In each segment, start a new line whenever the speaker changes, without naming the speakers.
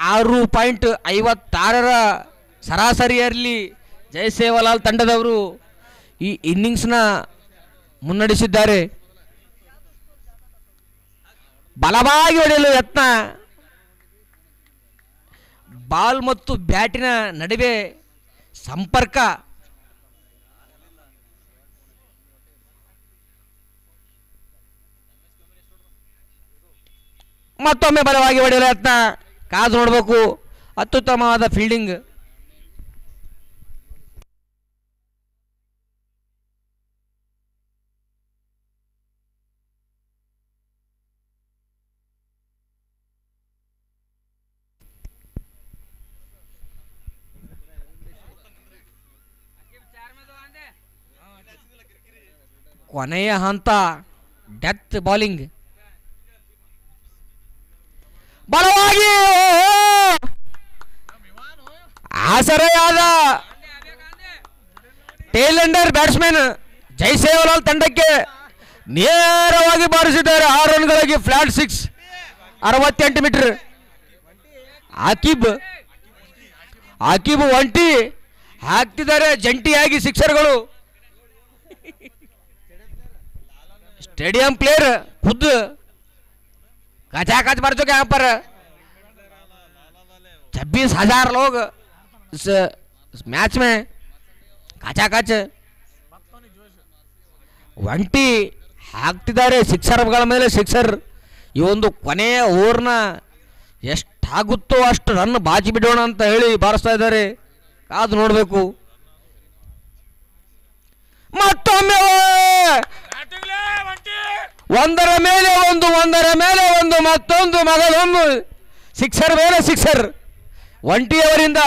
6.56ರ ಸರಾಸರಿಯಲ್ಲಿ ಜಯಸೇವಲಾಲ್ ತಂಡದವರು ಈ ಇನ್ನಿಂಗ್ಸ್ನ ಮುನ್ನಡೆಸಿದ್ದಾರೆ. ಬಲವಾಗಿ ಹೊಡೆಯಲು ಯತ್ನ, ಬಾಲ್ ಮತ್ತು ಬ್ಯಾಟಿನ ನಡುವೆ ಸಂಪರ್ಕ. ಮತ್ತೊಮ್ಮೆ ಬಲವಾಗಿ ಹೊಡೆಯಲು ಯತ್ನ, ಕಾದು ನೋಡಬೇಕು. ಅತ್ಯುತ್ತಮವಾದ ಫೀಲ್ಡಿಂಗ್. ಕೊನೆಯ ಹಂತ ಡೆತ್ ಬಾಲಿಂಗ್. ಬಲವಾಗಿ ಆಸರೆಯಾದ ಟೇಲೆಂಡರ್ ಬ್ಯಾಟ್ಸ್ಮನ್ ಜಯಸೇವಲಾಲ್ ತಂಡಕ್ಕೆ ನೇರವಾಗಿ ಬಾರಿಸಿದ್ದಾರೆ. 6 ರನ್ಗಳಿಗೆ ಫ್ಲಾಟ್ 6, 68 ಮೀಟರ್. ಆಕಿಬ್ ಒಂಟಿ ಹಾಕ್ತಿದ್ದಾರೆ ಜಂಟಿಯಾಗಿ ಸಿಕ್ಸರ್ಗಳು. स्टेडियम प्लेयर खुद कचाकच भर चुके यहाँ पर 26,000 लोग इस मैच में कचाकच ಒಂಟಿ ಹಾಕ್ತಿದ್ದಾರೆ ಸಿಕ್ಸರ್ಗಳ ಮೇಲೆ ಸಿಕ್ಸರ್. ಈ ಒಂದು ಕೊನೆಯ ಓವರ್ನ ಎಷ್ಟಾಗುತ್ತೋ ಅಷ್ಟು ರನ್ ಬಾಚಿ ಬಿಡೋಣ ಅಂತ ಹೇಳಿ ಬಾರಿಸ್ತಾ ಇದ್ದಾರೆ. ಕಾದು ನೋಡಬೇಕು. ಮತ್ತೊಮ್ಮೆ ಒಂದರ ಮೇಲೆ ಒಂದು ಮತ್ತೊಂದು ಮಗದೊಂದು ಸಿಕ್ಸರ್ ಮೇಲೆ ಸಿಕ್ಸರ್ ಒಂಟಿಯವರಿಂದ.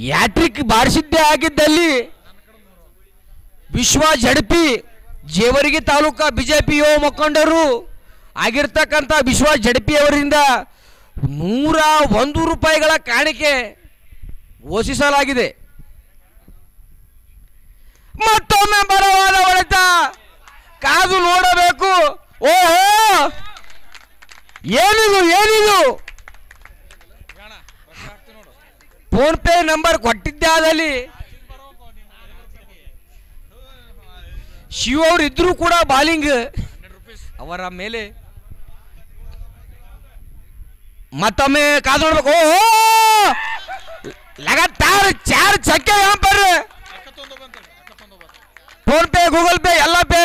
ಹ್ಯಾಟ್ರಿಕ್ ಬಾರಿಸಿದ್ದೇ ಆಗಿದ್ದಲ್ಲಿ ವಿಶ್ವ ಜಡಪಿ ಜೇವರ್ಗಿ ತಾಲೂಕಾ ಬಿಜೆಪಿ ಯುವ ಮುಖಂಡರು ಆಗಿರ್ತಕ್ಕಂಥ ವಿಶ್ವ ಜಡಪಿ ಅವರಿಂದ 101 ರೂಪಾಯಿಗಳ ಕಾಣಿಕೆ ಘೋಷಿಸಲಾಗಿದೆ. ಮತ್ತೊಮ್ಮೆ ಬಲವಾದ ಹೊಡೆತ, ಕಾದು ನೋಡಬೇಕು. ಓಹೋ, ಏನಿದು ಫೋನ್ ಪೇ ನಂಬರ್ ಕೊಟ್ಟಿದ್ದೆ ಆದಲ್ಲಿ ಶಿವ ಅವರು ಇದ್ರೂ ಕೂಡ ಬಾಲಿಂಗ್ ಅವರ ಮೇಲೆ. ಮತ್ತೊಮ್ಮೆ ಕಾದು ನೋಡ್ಬೇಕು. ಓಹೋ, लगातार 4 छक्के यहाँ पर. ಫೋನ್ ಪೇ, ಗೂಗಲ್ ಪೇ ಎಲ್ಲ ಪೇ.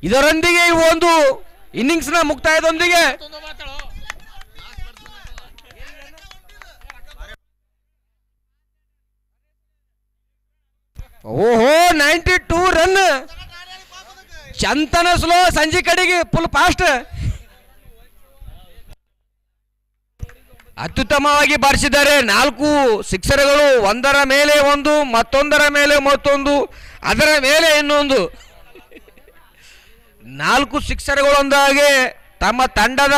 ಇದರೊಂದಿಗೆ ಈ ಒಂದು ಇನ್ನಿಂಗ್ಸ್ನ ಮುಕ್ತಾಯದೊಂದಿಗೆ ಓಹೋ 92 ರನ್. ಚಂತನ ಸ್ಲೋ, ಸಂಜೆ ಕಡೆಗೆ ಫುಲ್ ಫಾಸ್ಟ್. ಅತ್ಯುತ್ತಮವಾಗಿ ಬಾರಿಸಿದ್ದಾರೆ. 4 ಸಿಕ್ಸರ್ಗಳು, ಒಂದರ ಮೇಲೆ ಒಂದು, ಮತ್ತೊಂದರ ಮೇಲೆ ಮತ್ತೊಂದು, ಅದರ ಮೇಲೆ ಇನ್ನೊಂದು. 4 ಸಿಕ್ಸರ್ಗಳೊಂದಾಗೆ ತಮ್ಮ ತಂಡದ